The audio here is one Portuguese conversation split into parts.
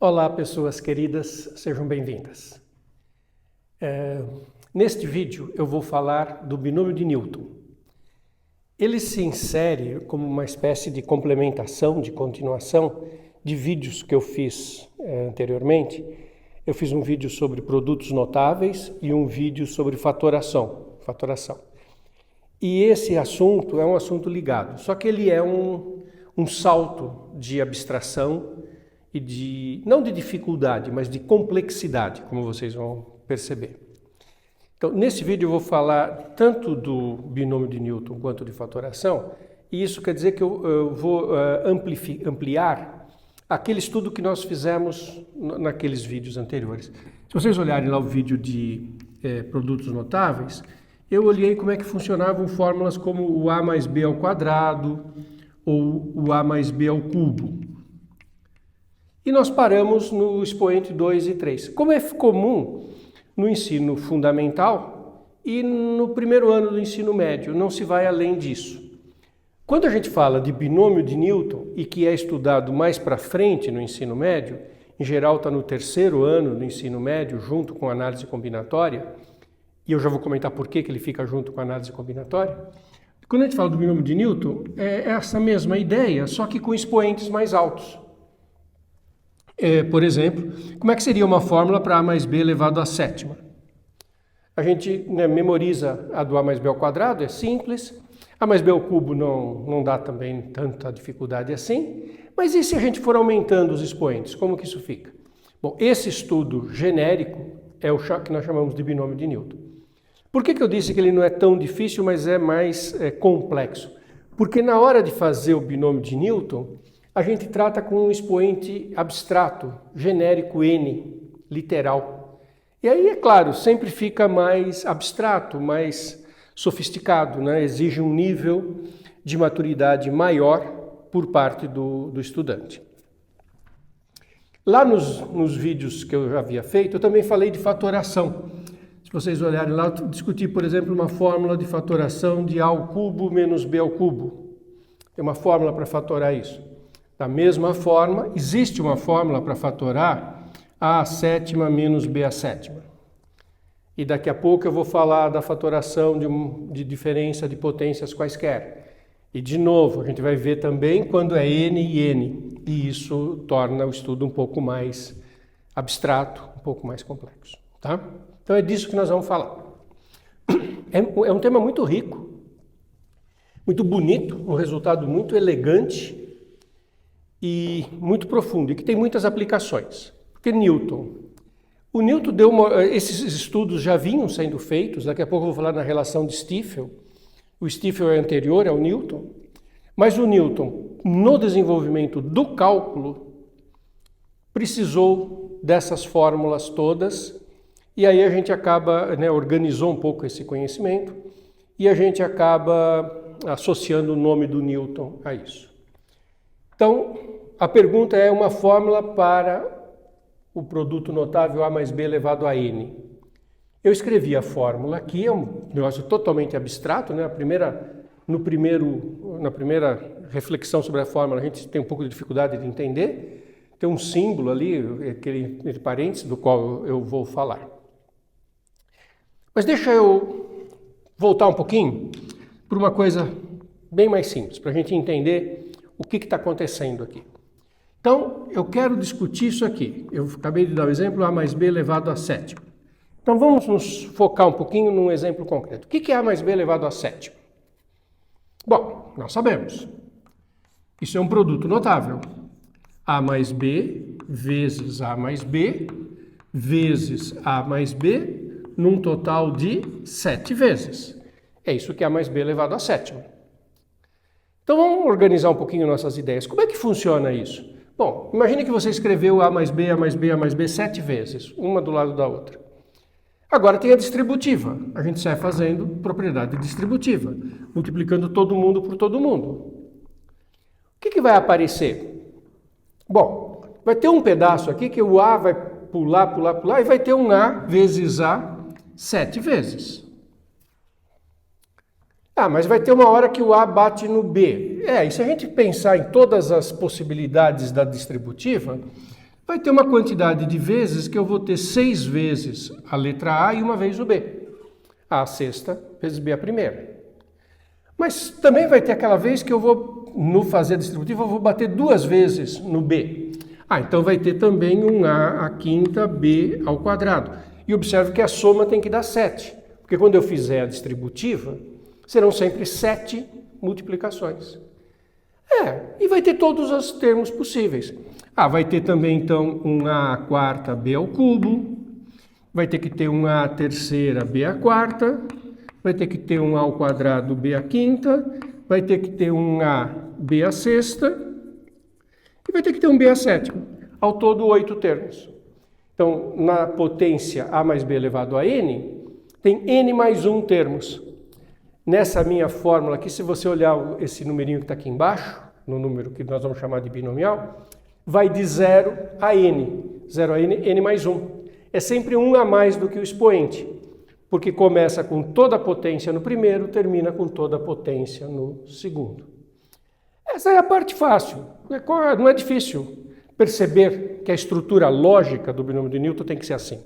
Olá, pessoas queridas, sejam bem-vindas. Neste vídeo eu vou falar do binômio de Newton. Ele se insere como uma espécie de complementação, de continuação de vídeos que eu fiz anteriormente. Eu fiz um vídeo sobre produtos notáveis e um vídeo sobre fatoração. E esse assunto é um assunto ligado, só que ele é um salto de abstração e não de dificuldade, mas de complexidade, como vocês vão perceber. Então, nesse vídeo eu vou falar tanto do binômio de Newton quanto de fatoração, e isso quer dizer que eu vou ampliar aquele estudo que nós fizemos naqueles vídeos anteriores. Se vocês olharem lá o vídeo de produtos notáveis, eu olhei como é que funcionavam fórmulas como o a mais b ao quadrado ou o a mais b ao cubo. E nós paramos no expoente 2 e 3. Como é comum no ensino fundamental e no primeiro ano do ensino médio, não se vai além disso. Quando a gente fala de binômio de Newton e que é estudado mais para frente no ensino médio, em geral está no terceiro ano do ensino médio, junto com análise combinatória, e eu já vou comentar por que ele fica junto com a análise combinatória. Quando a gente fala do binômio de Newton, é essa mesma ideia, só que com expoentes mais altos. Por exemplo, como é que seria uma fórmula para a mais b elevado à sétima? A gente memoriza a do a mais b ao quadrado, é simples. A mais b ao cubo não dá também tanta dificuldade assim. Mas e se a gente for aumentando os expoentes? Como que isso fica? Bom, esse estudo genérico é o que nós chamamos de binômio de Newton. Por que eu disse que ele não é tão difícil, mas é mais complexo? Porque na hora de fazer o binômio de Newton, a gente trata com um expoente abstrato, genérico n, literal. E aí, é claro, sempre fica mais abstrato, mais sofisticado, né? Exige um nível de maturidade maior por parte do estudante. Lá nos vídeos que eu já havia feito, eu também falei de fatoração. Se vocês olharem lá, eu discuti, por exemplo, uma fórmula de fatoração de a ao cubo menos b ao cubo. Tem uma fórmula para fatorar isso. Da mesma forma, existe uma fórmula para fatorar a à sétima menos b à sétima. E daqui a pouco eu vou falar da fatoração de diferença de potências quaisquer. E de novo, a gente vai ver também quando é n e n. E isso torna o estudo um pouco mais abstrato, um pouco mais complexo. Tá? Então é disso que nós vamos falar. É um tema muito rico, muito bonito, um resultado muito elegante e muito profundo, e que tem muitas aplicações. Porque o Newton esses estudos já vinham sendo feitos, daqui a pouco eu vou falar na relação de Stifel. O Stifel é anterior ao Newton, mas o Newton, no desenvolvimento do cálculo, precisou dessas fórmulas todas, e aí a gente acaba, organizou um pouco esse conhecimento, e a gente acaba associando o nome do Newton a isso. Então, a pergunta é uma fórmula para o produto notável a mais b elevado a n. Eu escrevi a fórmula aqui, é um negócio totalmente abstrato, né? Na primeira reflexão sobre a fórmula a gente tem um pouco de dificuldade de entender. Tem um símbolo ali, aquele entre parênteses, do qual eu vou falar. Mas deixa eu voltar um pouquinho para uma coisa bem mais simples, para a gente entender o que está acontecendo aqui. Então, eu quero discutir isso aqui. Eu acabei de dar o exemplo a mais b elevado à sétima. Então, vamos nos focar um pouquinho num exemplo concreto. O que é a mais b elevado à sétima? Bom, nós sabemos. Isso é um produto notável. A mais b vezes a mais b vezes a mais b num total de 7 vezes. É isso que é a mais b elevado à sétima. Então, vamos organizar um pouquinho nossas ideias. Como é que funciona isso? Bom, imagine que você escreveu a mais b, a mais b, a mais b 7 vezes, uma do lado da outra. Agora tem a distributiva. A gente sai fazendo propriedade distributiva, multiplicando todo mundo por todo mundo. O que vai aparecer? Bom, vai ter um pedaço aqui que o a vai pular, e vai ter um a vezes a 7 vezes. Mas vai ter uma hora que o A bate no B. E se a gente pensar em todas as possibilidades da distributiva, vai ter uma quantidade de vezes que eu vou ter 6 vezes a letra A e uma vez o B. A sexta vezes B a primeira. Mas também vai ter aquela vez que eu vou, no fazer distributivo, eu vou bater 2 vezes no B. Então vai ter também um A, a quinta, B ao quadrado. E observe que a soma tem que dar 7. Porque quando eu fizer a distributiva, serão sempre 7 multiplicações. E vai ter todos os termos possíveis. Vai ter também, então, um A quarta, B ao cubo. Vai ter que ter um A terceira, B à quarta. Vai ter que ter um A ao quadrado, B à quinta. Vai ter que ter um A, B à sexta. E vai ter que ter um B à sétima. Ao todo, 8 termos. Então, na potência A mais B elevado a N, tem N mais 1 termos. Nessa minha fórmula aqui, se você olhar esse numerinho que está aqui embaixo, no número que nós vamos chamar de binomial, vai de 0 a N. 0 a N, N mais 1. É sempre 1 a mais do que o expoente, porque começa com toda a potência no primeiro, termina com toda a potência no segundo. Essa é a parte fácil. Não é difícil perceber que a estrutura lógica do binômio de Newton tem que ser assim.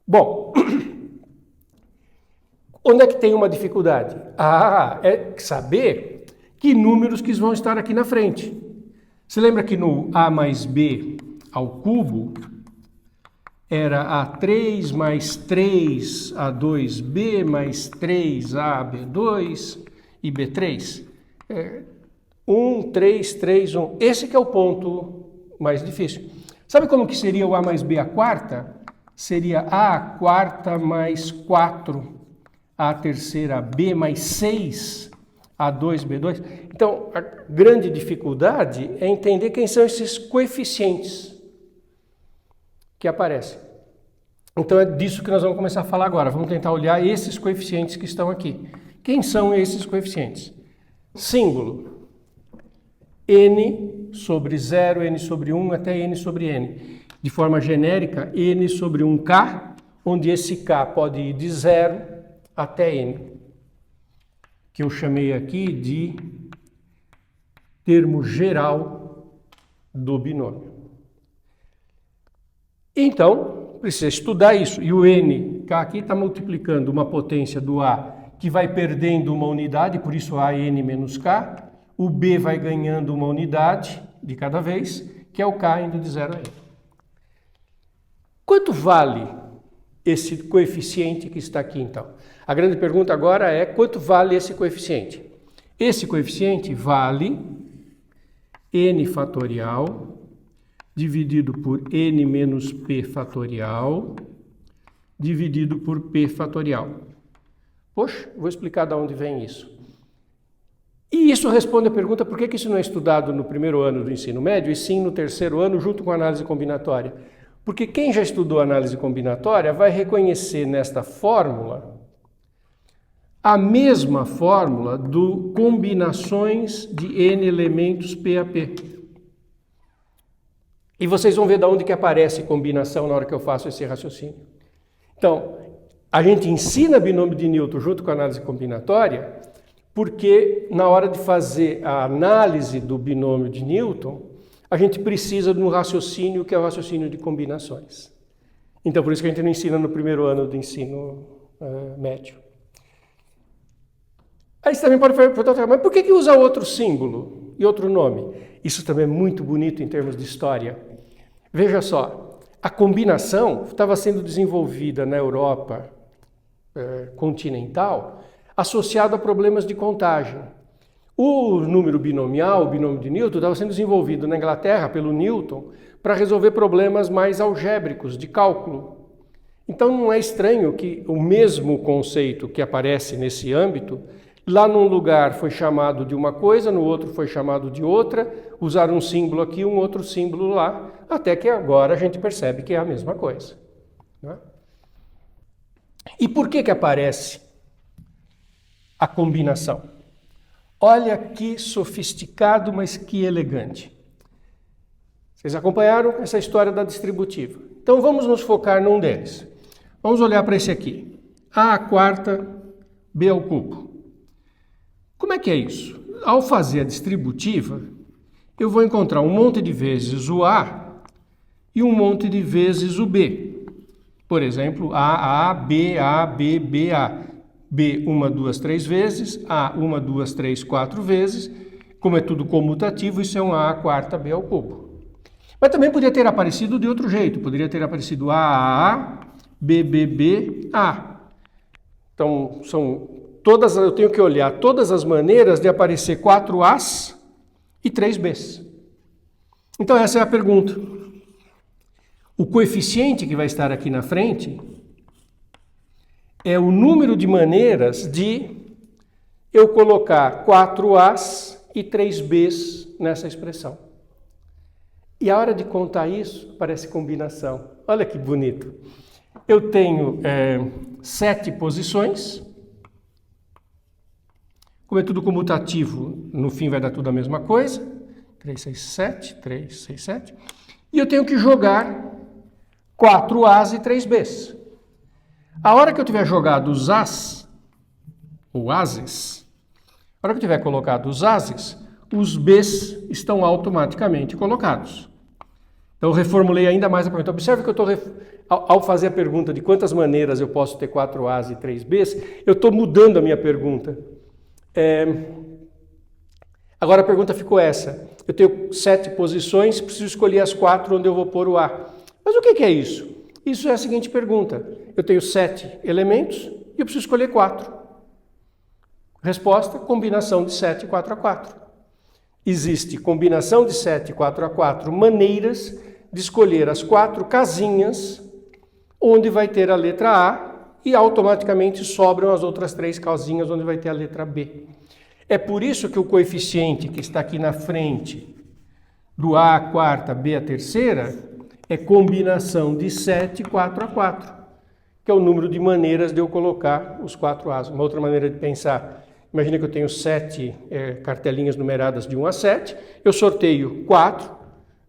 Bom, onde é que tem uma dificuldade? É saber que números que vão estar aqui na frente. Você lembra que no A mais B ao cubo era A3 mais 3A2B mais 3AB2 e B3? 1, 3, 3, 1. Esse que é o ponto mais difícil. Sabe como que seria o A mais B à quarta? Seria A quarta mais 4, A terceira B mais 6, A2, B2. Então, a grande dificuldade é entender quem são esses coeficientes que aparecem. Então, é disso que nós vamos começar a falar agora. Vamos tentar olhar esses coeficientes que estão aqui. Quem são esses coeficientes? Símbolo. N sobre 0, N sobre 1 até N sobre N. De forma genérica, N sobre 1K, onde esse K pode ir de 0 até N, que eu chamei aqui de termo geral do binômio. Então, precisa estudar isso. E o NK aqui está multiplicando uma potência do A que vai perdendo uma unidade, por isso AN menos K. O B vai ganhando uma unidade de cada vez, que é o K indo de 0 a N. Quanto vale esse coeficiente que está aqui, então? A grande pergunta agora é quanto vale esse coeficiente? Esse coeficiente vale N fatorial dividido por N menos P fatorial dividido por P fatorial. Poxa, vou explicar de onde vem isso. E isso responde a pergunta por que isso não é estudado no primeiro ano do ensino médio e sim no terceiro ano junto com a análise combinatória. Porque quem já estudou análise combinatória vai reconhecer nesta fórmula a mesma fórmula do combinações de N elementos PAP. E vocês vão ver de onde que aparece combinação na hora que eu faço esse raciocínio. Então, a gente ensina binômio de Newton junto com a análise combinatória porque na hora de fazer a análise do binômio de Newton, a gente precisa de um raciocínio que é o raciocínio de combinações. Então, por isso que a gente não ensina no primeiro ano do ensino médio. Aí você também pode perguntar, mas por que usa outro símbolo e outro nome? Isso também é muito bonito em termos de história. Veja só, a combinação estava sendo desenvolvida na Europa continental associado a problemas de contagem. O número binomial, o binômio de Newton, estava sendo desenvolvido na Inglaterra pelo Newton para resolver problemas mais algébricos, de cálculo. Então não é estranho que o mesmo conceito que aparece nesse âmbito, lá num lugar foi chamado de uma coisa, no outro foi chamado de outra, usaram um símbolo aqui, um outro símbolo lá, até que agora a gente percebe que é a mesma coisa. Não é? E por que aparece a combinação? Olha que sofisticado, mas que elegante. Vocês acompanharam essa história da distributiva. Então vamos nos focar num deles. Vamos olhar para esse aqui. A à quarta, B ao cubo. Como é que é isso? Ao fazer a distributiva, eu vou encontrar um monte de vezes o A e um monte de vezes o B. Por exemplo, A, B, B, A. B, 1, 2, 3 vezes, A, 1, 2, 3, 4 vezes. Como é tudo comutativo, isso é um A quarta B ao cubo. Mas também podia ter aparecido de outro jeito. Poderia ter aparecido A, B, B, B, A. Então, eu tenho que olhar todas as maneiras de aparecer 4 As e 3 Bs. Então, essa é a pergunta. O coeficiente que vai estar aqui na frente é o número de maneiras de eu colocar 4 As e 3 Bs nessa expressão. E a hora de contar isso, parece combinação. Olha que bonito. Eu tenho 7 posições. Como é tudo comutativo, no fim vai dar tudo a mesma coisa. 3, 6, 7, 3, 6, 7. E eu tenho que jogar 4 As e 3 Bs. A hora que eu tiver jogado os As, ou Ases, a hora que eu tiver colocado os Ases, os Bs estão automaticamente colocados. Então eu reformulei ainda mais a pergunta. Observe que ao fazer a pergunta de quantas maneiras eu posso ter 4 As e 3 Bs, eu estou mudando a minha pergunta. Agora a pergunta ficou essa. Eu tenho 7 posições, preciso escolher as 4 onde eu vou pôr o A. Mas o que é isso? Isso é a seguinte pergunta. Eu tenho 7 elementos e eu preciso escolher 4. Resposta, combinação de 7 e 4 a 4. Existe combinação de 7 e 4 a 4 maneiras de escolher as 4 casinhas onde vai ter a letra A e automaticamente sobram as outras 3 casinhas onde vai ter a letra B. É por isso que o coeficiente que está aqui na frente do A à quarta, B à terceira, é combinação de 7 e 4 a 4, que é o número de maneiras de eu colocar os 4 As. Uma outra maneira de pensar, imagina que eu tenho 7 cartelinhas numeradas de 1 a 7, eu sorteio 4,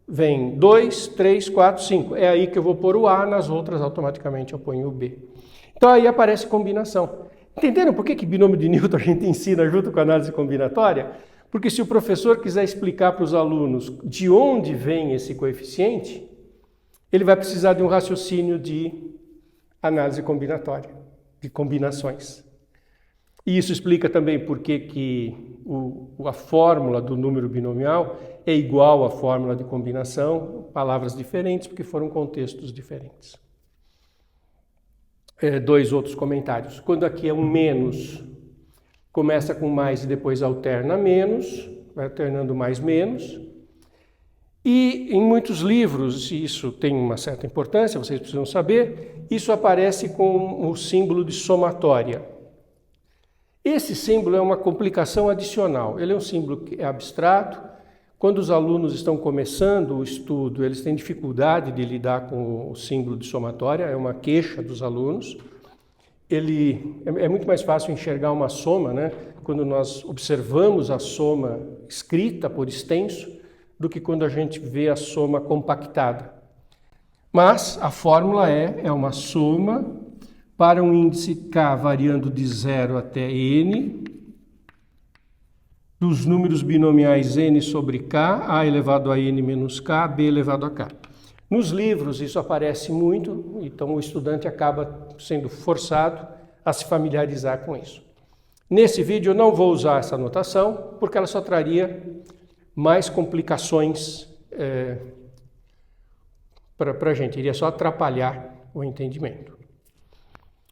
vem 2, 3, 4, 5. É aí que eu vou pôr o A, nas outras automaticamente eu ponho o B. Então aí aparece combinação. Entenderam por que binômio de Newton a gente ensina junto com a análise combinatória? Porque se o professor quiser explicar para os alunos de onde vem esse coeficiente, ele vai precisar de um raciocínio de análise combinatória, de combinações. E isso explica também por que a fórmula do número binomial é igual à fórmula de combinação, palavras diferentes, porque foram contextos diferentes. 2 outros comentários. Quando aqui é um menos, começa com mais e depois alterna menos, vai alternando mais menos. E em muitos livros, e isso tem uma certa importância, vocês precisam saber, isso aparece com o símbolo de somatória. Esse símbolo é uma complicação adicional. Ele é um símbolo que é abstrato. Quando os alunos estão começando o estudo, eles têm dificuldade de lidar com o símbolo de somatória, é uma queixa dos alunos. É muito mais fácil enxergar uma soma, né, quando nós observamos a soma escrita por extenso, do que quando a gente vê a soma compactada. Mas a fórmula é uma soma para um índice k variando de 0 até n, dos números binomiais n sobre k, a elevado a n menos k, b elevado a k. Nos livros isso aparece muito, então o estudante acaba sendo forçado a se familiarizar com isso. Nesse vídeo eu não vou usar essa notação, porque ela só traria mais complicações para a gente, iria só atrapalhar o entendimento.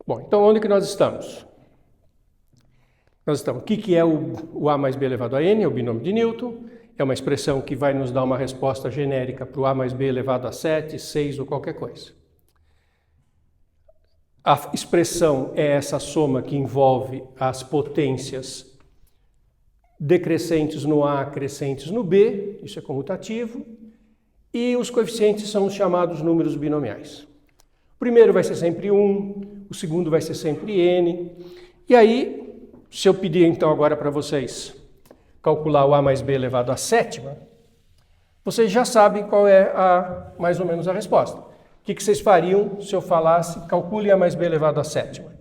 Bom, então onde que nós estamos? Nós estamos, o que é o A mais B elevado a N? É o binômio de Newton, é uma expressão que vai nos dar uma resposta genérica para o A mais B elevado a 7, 6 ou qualquer coisa. A expressão é essa soma que envolve as potências decrescentes no A, crescentes no B, isso é comutativo, e os coeficientes são os chamados números binomiais. O primeiro vai ser sempre 1, o segundo vai ser sempre n, e aí, se eu pedir então agora para vocês calcular o A mais B elevado à sétima, vocês já sabem qual é mais ou menos a resposta. O que vocês fariam se eu falasse, calcule A mais B elevado à sétima?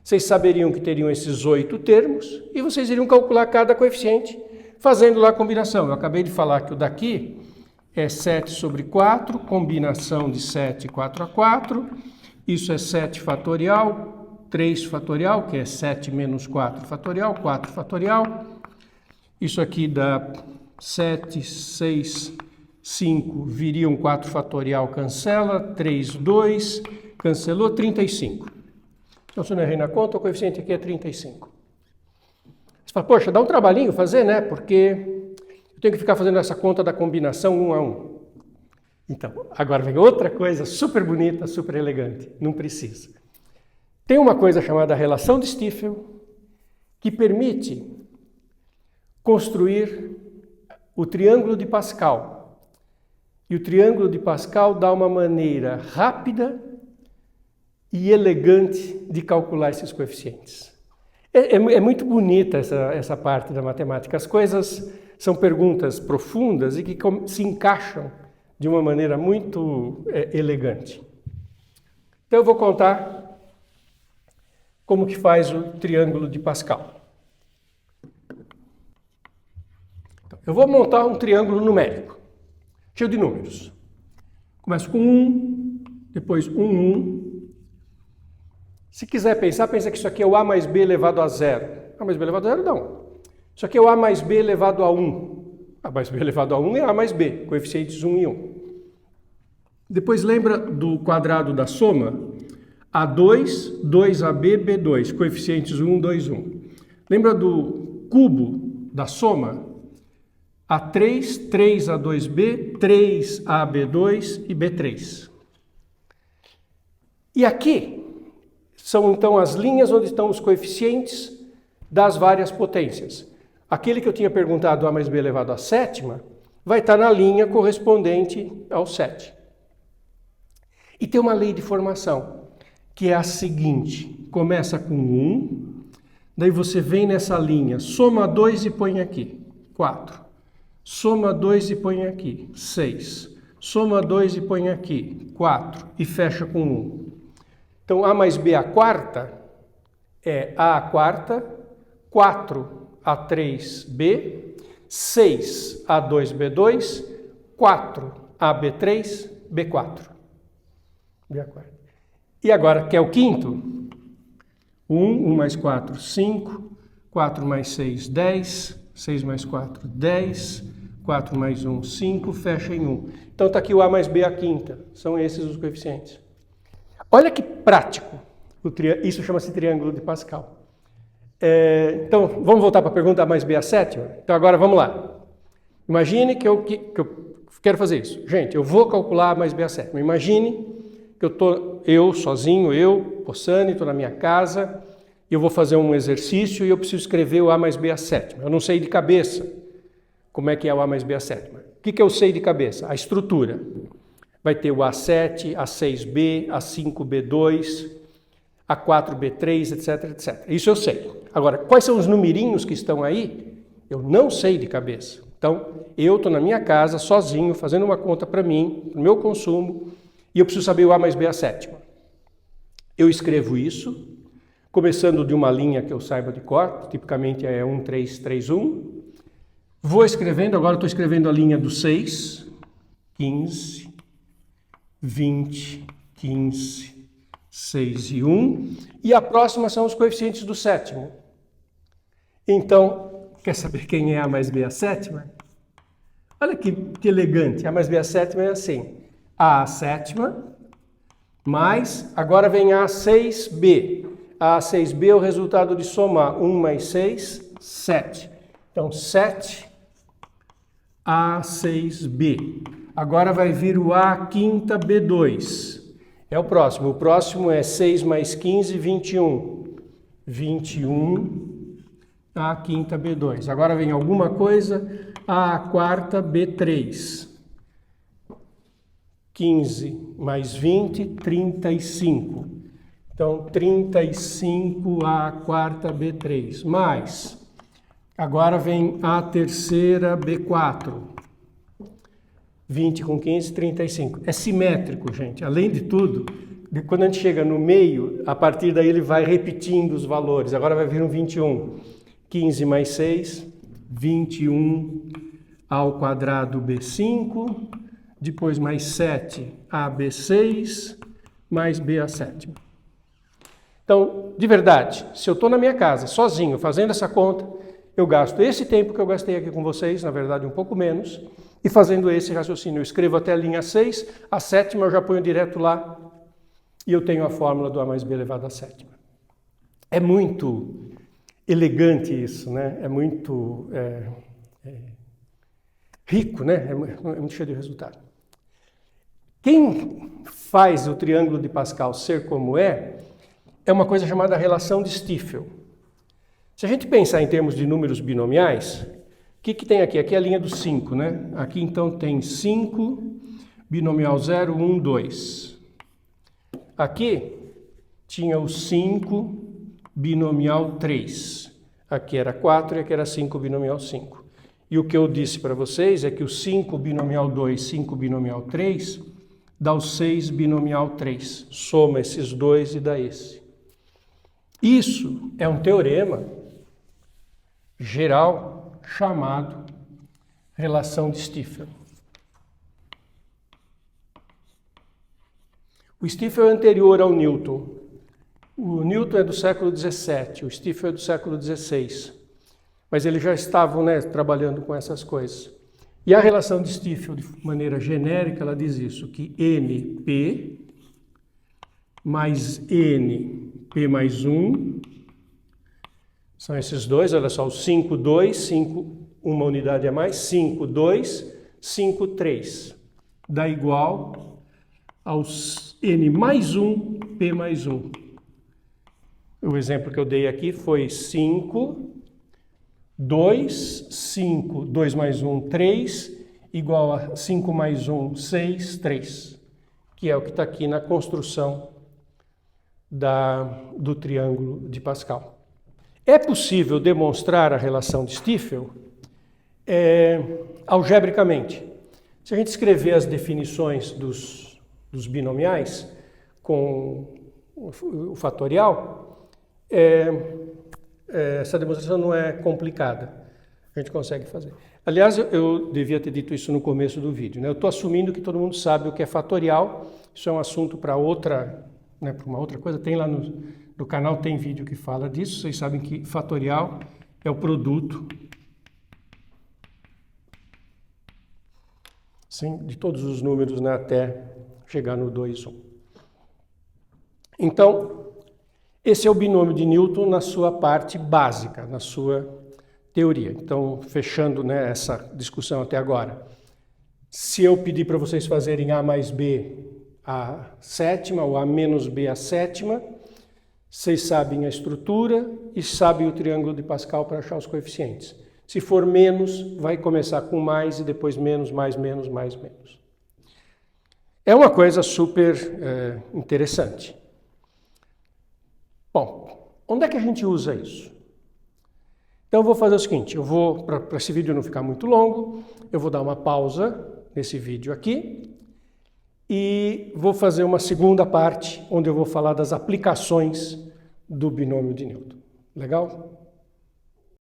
Vocês saberiam que teriam esses 8 termos e vocês iriam calcular cada coeficiente fazendo lá a combinação. Eu acabei de falar que o daqui é 7 sobre 4, combinação de 7 e 4 a 4. Isso é 7 fatorial, 3 fatorial, que é 7 menos 4 fatorial, 4 fatorial. Isso aqui dá 7, 6, 5, viria um 4 fatorial, cancela, 3, 2, cancelou, 35. Então, se eu não errei na conta, o coeficiente aqui é 35. Você fala, poxa, dá um trabalhinho fazer, né? Porque eu tenho que ficar fazendo essa conta da combinação 1 a 1. Então, agora vem outra coisa super bonita, super elegante. Não precisa. Tem uma coisa chamada relação de Stiefel que permite construir o triângulo de Pascal. E o triângulo de Pascal dá uma maneira rápida e elegante de calcular esses coeficientes. É muito bonita essa parte da matemática. As coisas são perguntas profundas e que se encaixam de uma maneira muito elegante. Então eu vou contar como que faz o triângulo de Pascal. Então, eu vou montar um triângulo numérico, cheio de números. Começo com 1, depois 1, 1. Se quiser pensar, pensa que isso aqui é o A mais B elevado a 0. A mais B elevado a 0, não. Isso aqui é o A mais B elevado a 1. A mais B elevado a 1 é A mais B, coeficientes 1 e 1. Depois lembra do quadrado da soma? A2, 2AB, B2, coeficientes 1, 2, 1. Lembra do cubo da soma? A3, 3A2B, 3AB2 e B3. E aqui são então as linhas onde estão os coeficientes das várias potências. Aquele que eu tinha perguntado, A mais B elevado à sétima, vai estar na linha correspondente ao 7. E tem uma lei de formação, que é a seguinte: começa com 1, daí você vem nessa linha, soma 2 e põe aqui, 4. Soma 2 e põe aqui, 6. Soma 2 e põe aqui, 4. E fecha com 1. Então, A mais B à quarta é A à quarta, 4A3B, 6A2B2, 4AB3, B4. E agora, quer o quinto? 1 mais 4, 5, 4 mais 6, 10, 6 mais 4, 10, 4 mais 1, 5, fecha em 1. Então está aqui o A mais B à quinta, são esses os coeficientes. Olha que prático, isso chama-se triângulo de Pascal. Então, vamos voltar para a pergunta A mais B à sétima? Então agora vamos lá. Imagine que eu quero fazer isso. Gente, eu vou calcular A mais B à sétima. Imagine que eu sozinho, Possani, estou na minha casa, e eu vou fazer um exercício e eu preciso escrever o A mais B à sétima. Eu não sei de cabeça como é que é o A mais B à sétima. O que eu sei de cabeça? A estrutura. Vai ter o A7, A6B, A5B2, A4B3, etc, etc. Isso eu sei. Agora, quais são os numerinhos que estão aí? Eu não sei de cabeça. Então, eu estou na minha casa, sozinho, fazendo uma conta para mim, para o meu consumo, e eu preciso saber o A mais B à sétima. Eu escrevo isso, começando de uma linha que eu saiba de cor, tipicamente é 1, 3, 3, 1. Vou escrevendo, agora estou escrevendo a linha do 6, 15, 20, 15, 6 e 1. E a próxima são os coeficientes do sétimo. Então, quer saber quem é A mais B à sétima? Olha que elegante. A mais B à sétima é assim. A sétima, mais, agora vem a 6B. A 6B é o resultado de somar 1 mais 6, 7. Então, 7 A6B. Agora vai vir o A quinta B2. É o próximo. O próximo é 6 mais 15, 21. 21 A quinta B2. Agora vem alguma coisa, A quarta B3. 15 mais 20, 35. Então, 35 A quarta B3. Mais, agora vem A terceira B4. 20 com 15, 35. É simétrico, gente. Além de tudo, quando a gente chega no meio, a partir daí ele vai repetindo os valores. Agora vai vir um 21. 15 mais 6, 21 ao quadrado B5. depois mais 7AB6, mais BA7. Então, de verdade, se eu estou na minha casa, sozinho, fazendo essa conta, eu gasto esse tempo que eu gastei aqui com vocês, na verdade um pouco menos, e fazendo esse raciocínio. Eu escrevo até a linha 6, a sétima eu já ponho direto lá, e eu tenho a fórmula do A mais B elevado à sétima. É muito elegante isso, né? É muito rico, né? É muito cheio de resultado. Quem faz o triângulo de Pascal ser como é uma coisa chamada relação de Stiefel. Se a gente pensar em termos de números binomiais, o que tem aqui? Aqui é a linha do 5, né? Aqui então tem 5, binomial 0, 1, 2. Aqui tinha o 5, binomial 3. Aqui era 4 e aqui era 5, binomial 5. E o que eu disse para vocês é que o 5, binomial 2, 5, binomial 3, dá o 6, binomial 3. Soma esses dois e dá esse. Isso é um teorema geral chamado relação de Stiefel. O Stiefel é anterior ao Newton. O Newton é do século XVII, o Stiefel é do século XVI. Mas eles já estavam, né, trabalhando com essas coisas. E a relação de Stiefel, de maneira genérica, ela diz isso, que NP mais NP mais 1, são esses dois, olha só, o 5, 2, 5, uma unidade a mais, 5, 2, 5, 3. Dá igual aos N mais 1, P mais 1. O exemplo que eu dei aqui foi 5, 2, 5, 2 mais 1, 3, igual a 5 mais 1, 6, 3, que é o que está aqui na construção do triângulo de Pascal. É possível demonstrar a relação de Stiefel algebricamente. Se a gente escrever as definições dos binomiais com o fatorial, essa demonstração não é complicada. A gente consegue fazer. Aliás, eu devia ter dito isso no começo do vídeo, né? Eu estou assumindo que todo mundo sabe o que é fatorial. Isso é um assunto para outra, né, para uma outra coisa. Tem lá no canal, tem vídeo que fala disso. Vocês sabem que fatorial é o produto, sim, de todos os números, né, até chegar no 2, 1. Então, esse é o binômio de Newton na sua parte básica, na sua teoria. Então, fechando, né, essa discussão até agora. Se eu pedir para vocês fazerem A mais B a sétima, ou A menos B a sétima, vocês sabem a estrutura e sabem o triângulo de Pascal para achar os coeficientes. Se for menos, vai começar com mais e depois menos, mais, menos, mais, menos. É uma coisa super interessante. Bom, onde é que a gente usa isso? Então eu vou fazer o seguinte, eu vou, para esse vídeo não ficar muito longo, eu vou dar uma pausa nesse vídeo aqui e vou fazer uma segunda parte onde eu vou falar das aplicações do binômio de Newton. Legal?